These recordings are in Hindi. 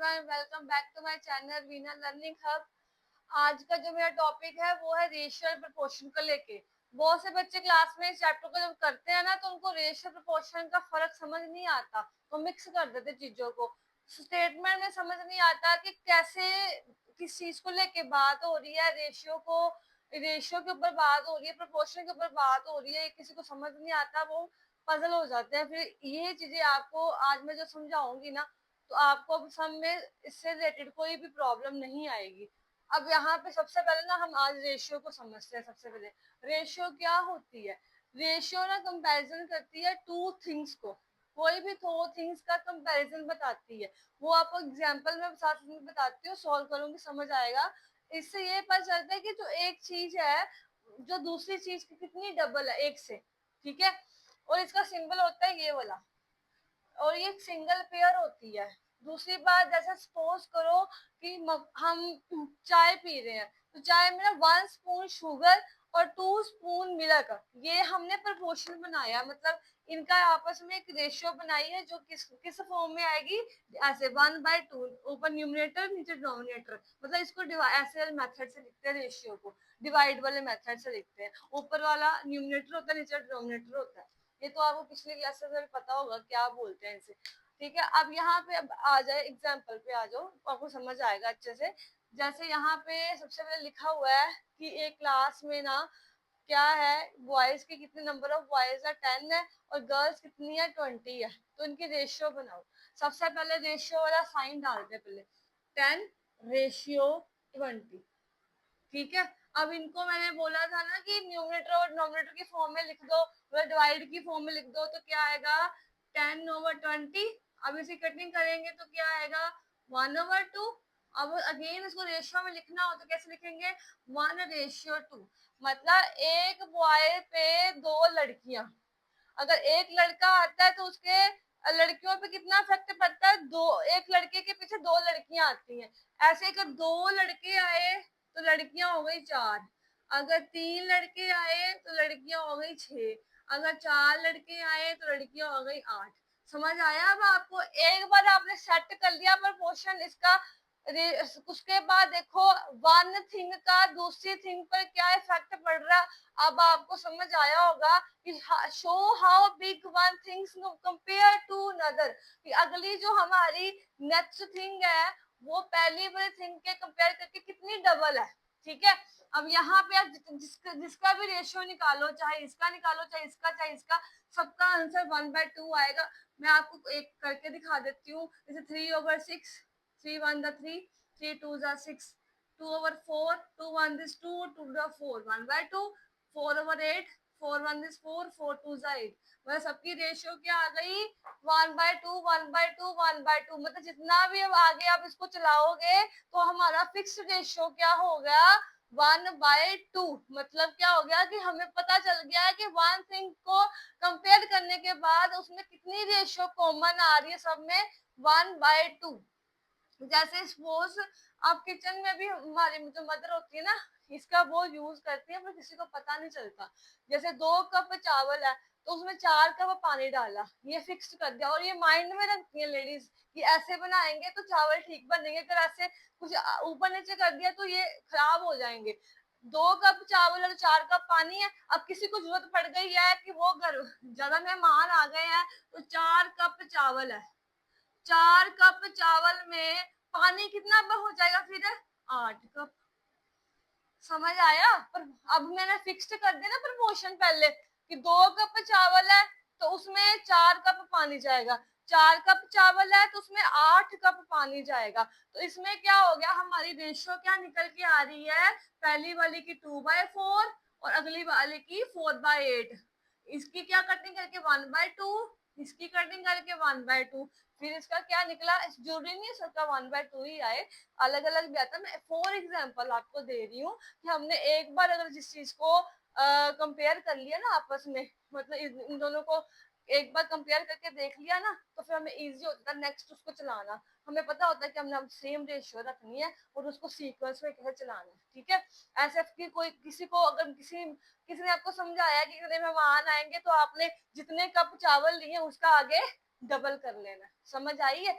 Everyone, welcome back to my channel Veena learning hub. आज का जो मेरा टॉपिक है वो है रेशियो और प्रोपोर्शन को लेके। बहुत से बच्चे क्लास में इस चैप्टर को जब करते हैं ना तो उनको रेशियो प्रोपोर्शन का फर्क समझ नहीं आता, तो मिक्स कर देते चीजों को। स्टेटमेंट में समझ नहीं आता कि कैसे किस चीज को लेके बात हो रही है, रेशियो के ऊपर बात हो रही है, प्रोपोर्शन के ऊपर बात हो रही है, किसी को समझ नहीं आता, वो पजल हो जाते हैं। फिर ये चीजें आपको आज मैं जो समझाऊंगी ना, तो आपको सब में इससे रिलेटेड कोई भी प्रॉब्लम नहीं आएगी। अब यहाँ पे सबसे पहले ना हम आज रेशियो को समझते हैं। सबसे पहले रेशियो क्या होती है। रेशियो ना कंपैरिजन करती है टू थिंग्स को, कोई भी दो थिंग्स का कंपैरिजन बताती है। वो आपको एग्जांपल में साथ में बताती हूँ, सॉल्व करूंगी, समझ आएगा। इससे ये पता चलता है कि जो एक चीज है जो दूसरी चीज की कितनी डबल है एक से, ठीक है। और इसका सिंबल होता है ये वाला, और ये सिंगल पेयर होती है। दूसरी बात, जैसे सपोज करो कि हम चाय पी रहे हैं, तो चाय में ना 1 स्पून शुगर और 2 स्पून मिल्क, ये हमने प्रोपोर्शन बनाया, मतलब इनका आपस में एक रेशियो बनाई है जो किस किस फॉर्म में आएगी। ऐसे 1/2, ऊपर न्यूमरेटर नीचे डिनोमिनेटर, मतलब इसको ऐसे वाले मेथड से लिखते हैं, रेशियो को डिवाइड वाले मेथड से लिखते हैं। ऊपर वाला न्यूमरेटर होता है, नीचे डिनोमिनेटर होता है। ये तो आपको पिछले क्लास से पता होगा क्या बोलते हैं इसे, ठीक है। अब यहाँ पे अब आ जाए, एग्जाम्पल पे आ जाओ, आपको समझ आएगा अच्छे से। जैसे यहाँ पे सबसे पहले लिखा हुआ है कि एक क्लास में ना क्या है, बॉयज के कितने नंबर ऑफ बॉयज है 10 है, और गर्ल्स कितनी है 20 है। तो इनकी रेशियो बनाओ। सबसे पहले रेशियो वाला साइन डालते हैं, पहले 10 रेशियो 20, ठीक है। अब इनको मैंने बोला था ना कि न्यूमरेटर और डिनोमिनेटर की फॉर्म में लिख दो, डिवाइड की फॉर्म में लिख दो, तो क्या आएगा 10/20। अब इसे कटिंग करेंगे तो क्या आएगा 1/2। अब अगेन इसको रेशियो में लिखना हो तो कैसे लिखेंगे 1:2। मतलब एक बॉय पे 2 लड़कियां, अगर एक लड़का आता है तो उसके लड़कियों पे कितना इफेक्ट पड़ता है, दो, एक लड़के के पीछे 2 लड़कियां आती हैं। ऐसे अगर 2 लड़के आए तो लड़कियां हो गई 4, अगर 3 लड़के आए तो लड़कियां हो गई 6, अगर 4 लड़के आए तो लड़कियां हो गई 8। समझ आया। अब आपको एक बार आपने सेट कर लिया प्रपोर्शन इसका, उसके बाद देखो वन थिंग का दूसरी थिंग पर क्या इफेक्ट पड़ रहा। अब आपको समझ आया होगा कि show how big one things compare to another, कि अगली जो हमारी नेक्स्ट थिंग है वो पहली वाली थिंग के कंपेयर करके कितनी डबल है, ठीक है। अब यहाँ पे आप जिसका भी रेशियो निकालो, चाहे इसका निकालो, चाहे इसका, चाहे इसका, सबका आंसर 1/2 आएगा। मैं आपको एक करके दिखा देती हूँ। जैसे 3/6, 3 1 3, 3 2 6, 2/4, 2 1 2, 2 4, 1/2, 4/8, 4 1 4, 4 2 8। मतलब सबकी रेशियो क्या आ गई 1/2, 1/2, 1/2। मतलब जितना भी अब आगे आप इसको चलाओगे तो हमारा फिक्स रेशियो क्या हो गया 1/2। मतलब क्या हो गया कि हमें पता चल गया है कि वन थिंग को कंपेयर करने के बाद उसमें कितनी रेशियो कॉमन आ रही है, सब में 1/2। जैसे सपोज आप किचन में भी हमारी जो मदर होती है ना, इसका वो यूज करती है पर किसी को पता नहीं चलता। जैसे 2 कप चावल है तो उसमें 4 कप पानी डाला, ये फिक्स कर दिया, और ये माइंड में रखती है लेडीज कि ऐसे बनाएंगे तो चावल ठीक बनेंगे, अगर ऐसे कुछ ऊपर नीचे कर दिया तो ये खराब हो जाएंगे। 2 कप चावल है तो 4 कप पानी है। अब किसी को जरूरत पड़ गई है कि वो घर ज्यादा मेहमान आ गए हैं, तो 4 कप चावल है, 4 कप चावल में पानी कितना हो जाएगा फिर 8 कप। समझ आया। पर अब मैंने फिक्स्ड कर दिया ना प्रपोर्शन पहले कि 2 कप चावल है तो उसमें 4 कप पानी जाएगा, 4 कप चावल है तो उसमें 8 कप पानी जाएगा। तो इसमें क्या हो गया, हमारी रेशियो क्या निकल के आ रही है, पहली वाली की 2/4 और अगली वाली की 4/8। इसकी क्या कटिंग करके 1/2, इसकी कटिंग करके 1/2। फिर इसका क्या निकला, जरूरी नहीं सबका 1/2 ही आए, अलग अलग भी आता है। मैं फॉर एग्जाम्पल आपको दे रही हूँ कि हमने एक बार अगर जिस चीज को कंपेयर कर लिया ना आपस में, मतलब इन दोनों को एक बार कंपेयर करके देख लिया ना, तो फिर हमें इजी होता है नेक्स्ट उसको चलाना। हमें पता होता है कि हमने सेम रेशियो रखनी है और उसको सीक्वेंस में कैसे चलाना है, ठीक है। ऐसे की कोई किसी को अगर किसी किसी ने आपको समझाया कि कितने मेहमान आएंगे तो आपने जितने कप चावल लिए उसका आगे डबल कर लेना, समझ आई है।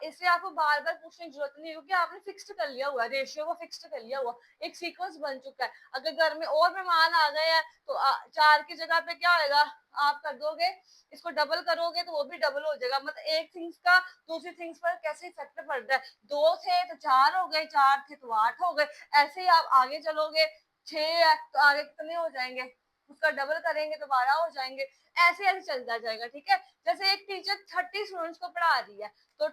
इससे आपको बार बार पूछने की जरूरत नहीं होगी, आपने फिक्स्ड कर लिया हुआ है, रेशियो को फिक्स्ड कर लिया हुआ, एक सीक्वेंस बन चुका है। अगर घर में और मेहमान आ गए हैं तो 4 की जगह पे क्या होगा, आप कर दोगे, इसको डबल करोगे तो वो भी डबल हो जाएगा। मतलब एक थिंग्स का दूसरी थिंग्स पर कैसे इफेक्ट पड़ता है, 2 थे तो 4 हो गए, 4 थे तो 8 हो गए, ऐसे ही आप आगे चलोगे, 6 है तो आगे कितने हो जाएंगे, उसका डबल करेंगे तो 12 हो जाएंगे, ऐसे ऐसे चलता जाएगा। ठीक है, जैसे एक टीचर 30 स्टूडेंट्स को पढ़ा रही है तो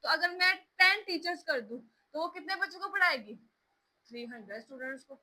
अगर मैं 10 टीचर्स कर दूं तो वो कितने बच्चों को पढ़ाएगी, 300 स्टूडेंट्स को।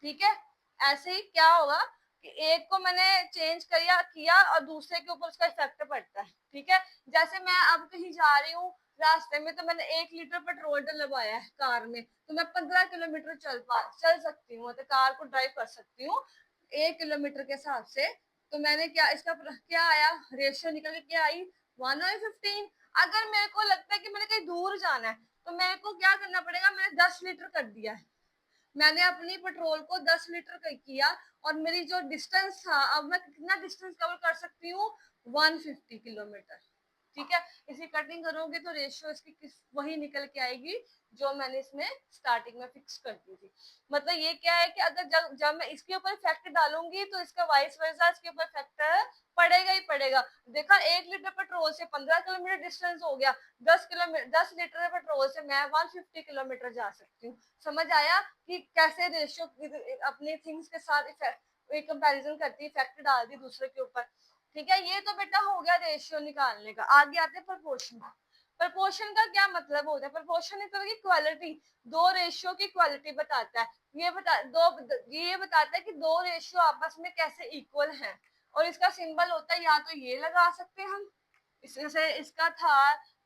ठीक है, ऐसे ही क्या होगा कि एक को मैंने चेंज किया और दूसरे के ऊपर उसका इफेक्ट पड़ता है। ठीक है, जैसे मैं अब कहीं जा रही हूँ, रास्ते में तो मैंने 1 लीटर पेट्रोल डलवाया है कार में, तो मैं 15 किलोमीटर चल सकती हूँ, मतलब कार को ड्राइव कर सकती हूँ 1 किलोमीटर के हिसाब से। तो मैंने इसका क्या आया, रेशियो निकल के क्या आई, 1/15। अगर मेरे को लगता है कि मैंने कहीं दूर जाना है तो मेरे को क्या करना पड़ेगा, मैंने 10 लीटर कर दिया है, मैंने अपनी पेट्रोल को 10 लीटर किया, और मेरी जो डिस्टेंस था, अब मैं कितना डिस्टेंस कवर कर सकती हूँ, 150 किलोमीटर। ठीक है, इसी कटिंग करोगे तो रेशियो इसकी वही निकल के आएगी जो मैंने इसमें स्टार्टिंग में फिक्स कर दी थी। मतलब ये क्या है कि अगर जब मैं इसके ऊपर इफेक्ट डालूंगी तो इसका वाइस वर्सा इसके ऊपर इफेक्ट पड़ेगा ही पड़ेगा। देखा, 1 लीटर पेट्रोल से 15 किलोमीटर डिस्टेंस हो गया, 10 लीटर पेट्रोल से मैं 150 किलोमीटर जा सकती हूँ। समझ आया कि कैसे रेशियो अपने थिंग्स के साथ इफेक्ट कंपैरिजन करती है, इफेक्ट डाल दी दूसरे के ऊपर। ठीक है, ये तो बेटा हो गया रेशियो निकालने का। आगे आते हैं प्रपोर्शन। प्रपोर्शन का क्या मतलब होता है, प्रपोर्शन एक तरह की क्वालिटी, दो रेशियो की क्वालिटी बताता है। ये बताता है कि दो रेशियो आपस में कैसे इक्वल हैं, और इसका सिंबल होता है, या तो ये लगा सकते हैं हम, इससे इसका था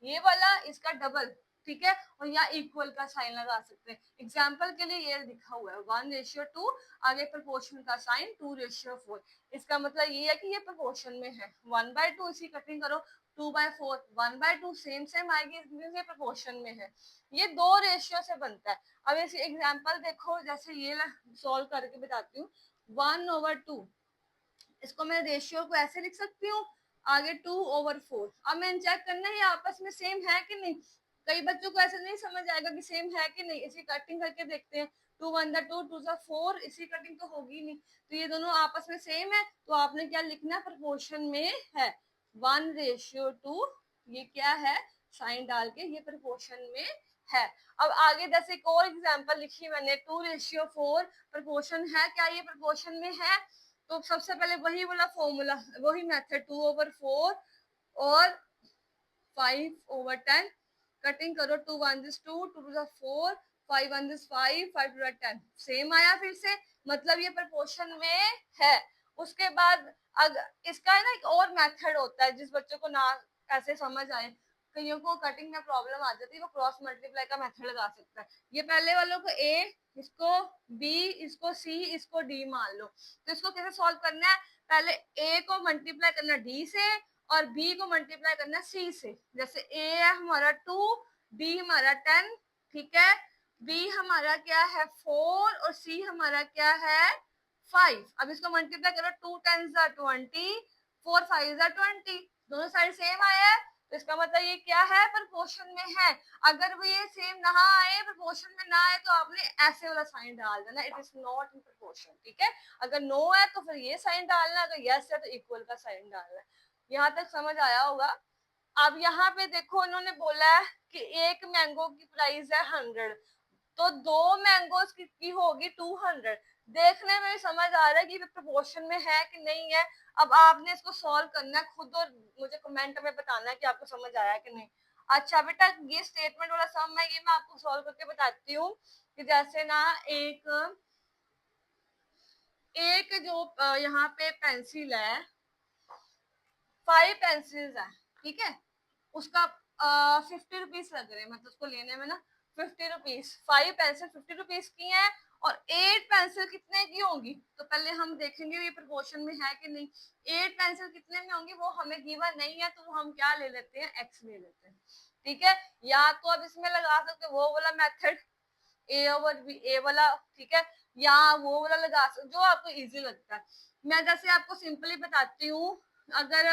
ये वाला, इसका डबल। ठीक है, और यहाँ इक्वल का साइन लगा सकते हैं। एग्जाम्पल के लिए ये लिखा हुआ है 1:2, आगे प्रपोर्शन का साइन 2:4। इसका मतलब ये है कि ये प्रपोर्शन में है। 1/2 इसी कटिंग करो, 2/4, 1/2 सेम सेम आएगी, ये प्रपोर्शन में है। ये दो रेशियो से बनता है। अब इसी एग्जाम्पल देखो, जैसे ये सॉल्व करके बताती हूँ। 1/2, इसको मैं रेशियो को ऐसे लिख सकती हूँ, आगे 2/4। अब मैंने चेक करना है ये आपस में सेम है कि नहीं। कई बच्चों को ऐसे नहीं समझ आएगा कि सेम है कि नहीं, इसी कटिंग करके देखते हैं। 2 1 2 2 4, इसी कटिंग तो होगी नहीं, तो ये दोनों आपस में सेम है, तो आपने क्या लिखना है, प्रपोर्शन में है 1:2। ये क्या है, साइन डाल के ये प्रपोर्शन में है। अब आगे जैसे एक और एग्जाम्पल लिखी मैंने, 2:4 प्रपोर्शन है क्या, ये प्रपोर्शन में है। तो सबसे पहले वही वाला फॉर्मूला, वही मेथड, 2/4 और 5/10, कटिंग करो, 2 1 2 2 4, 5 1 5, 5 2 10, सेम आया फिर से, मतलब ये प्रपोर्शन में है। उसके बाद इसका है ना एक और मेथड होता है, जिस बच्चों को ना ऐसे समझ आए, कईयों को कटिंग में प्रॉब्लम आ जाती है, वो क्रॉस मल्टीप्लाई का मेथड लगा सकता है। ये पहले वालों को ए, इसको बी, इसको सी, इसको डी मान लो। तो इसको कैसे सॉल्व करना है, पहले ए को मल्टीप्लाई करना डी से, और बी को मल्टीप्लाई करना सी से। जैसे ए है हमारा 2, बी हमारा 10, ठीक है, बी हमारा क्या है 4, और सी हमारा क्या है 5। अब इसको मल्टीप्लाई करो, 2 10 20, 4 5 20, दोनों साइड सेम आया है, तो इसका मतलब ये क्या है, प्रपोर्शन में है। अगर वो ये सेम ना आए, प्रपोर्शन में ना आए, तो आपने ऐसे वाला साइन डाल देना, it is not in proportion. ठीक है, अगर नो है तो फिर ये साइन डालना, अगर यस है तो इक्वल का साइन डालना। यहाँ तक समझ आया होगा। अब यहाँ पे देखो, इन्होंने बोला है कि एक मैंगो की प्राइस है 100, तो दो मैंगोज की होगी 200। देखने में समझ आ रहा है कि प्रपोर्शन में है कि नहीं है। अब आपने इसको सॉल्व करना है खुद, और मुझे कमेंट में बताना है कि आपको समझ आया कि नहीं। अच्छा बेटा, ये स्टेटमेंट वाला सम है, ये मैं आपको सॉल्व करके बताती हूँ। कि जैसे ना एक जो यहाँ पे पेंसिल है, 5 पेंसिल्स है, ठीक है, उसका 50 रुपीज लग रहे हैं, मतलब उसको लेने में ना 50 रुपीज। 5 पेंसिल 50 रुपीज की है, और 8 पेंसिल कितने की होंगी, तो पहले हम देखेंगे ये प्रोपोर्शन में है कि नहीं। 8 पेंसिल कितने में होंगी वो हमें गिवन नहीं है, तो हम क्या ले लेते हैं, एक्स ले लेते हैं। ठीक है, या तो अब इसमें लगा सकते वो वाला मेथड, A/B, ए वाला, ठीक है, या वो वाला लगा सकते जो आपको इजी लगता है। मैं जैसे आपको सिंपली बताती हूँ, अगर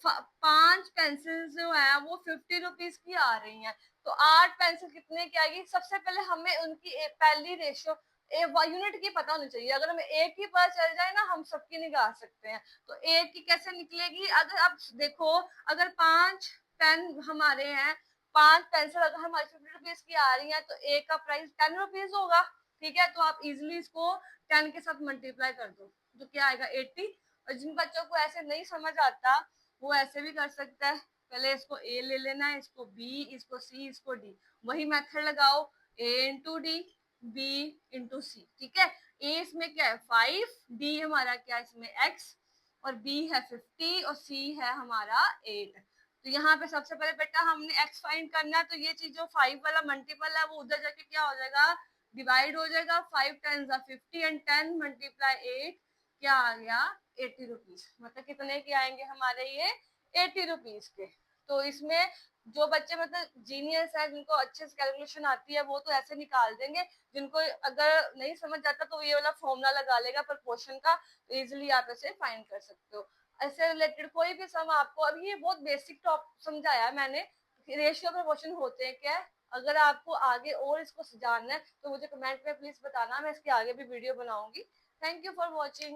5 पेंसिल जो है वो 50 रुपीज की आ रही हैं, तो 8 पेंसिल कितने की आएगी? सबसे पहले हमें उनकी पहली रेशियो यूनिट की पता होनी चाहिए। अगर हमें एक ही पता चल जाए ना, हम सबकी निकाल सकते हैं। तो एक की कैसे निकलेगी? अगर आप देखो, अगर 5 पेन हमारे हैं, 5 पेंसिल अगर हमारी 50 रुपीज की आ रही है, तो एक का प्राइस 10 रुपीज होगा। ठीक है, तो आप इजिली इसको 10 के साथ मल्टीप्लाई कर दो, तो क्या आएगा? 80। और जिन बच्चों को ऐसे नहीं समझ आता, वो ऐसे भी कर सकता है। पहले इसको ए ले लेना है, इसको बी, इसको सी, इसको डी। वही मेथड लगाओ, ए इंटू डी, बी इंटू सी। ठीक है, ए इसमें क्या है? 5, डी हमारा क्या है इसमें? एक्स, और बी है 50, और सी है हमारा 8। तो यहाँ पे सबसे पहले बेटा हमने एक्स फाइंड करना है, तो ये चीज जो 5 वाला मल्टीपल है वो उधर जाके क्या हो जाएगा? डिवाइड हो जाएगा। 5 10 50 एंड 10 मल्टीप्लाई 8 क्या आ गया? 80 रुपीज। मतलब कितने के आएंगे हमारे ये? 80 रुपीज के। तो इसमें जो बच्चे मतलब जीनियस है, जिनको अच्छे से कैलकुलेशन आती है, वो तो ऐसे निकाल देंगे। जिनको अगर नहीं समझ आता तो ये वाला फॉर्मूला लगा लेगा प्रपोर्शन का, तो इजिली आप ऐसे फाइंड कर सकते हो। ऐसे रिलेटेड कोई भी सम आपको, अभी ये बहुत बेसिक टॉप समझाया है मैंने, रेशियो प्रपोर्शन होते हैं क्या। अगर आपको आगे और इसको जानना है तो मुझे कमेंट में प्लीज बताना, मैं इसके आगे भी वीडियो बनाऊंगी। Thank you for watching.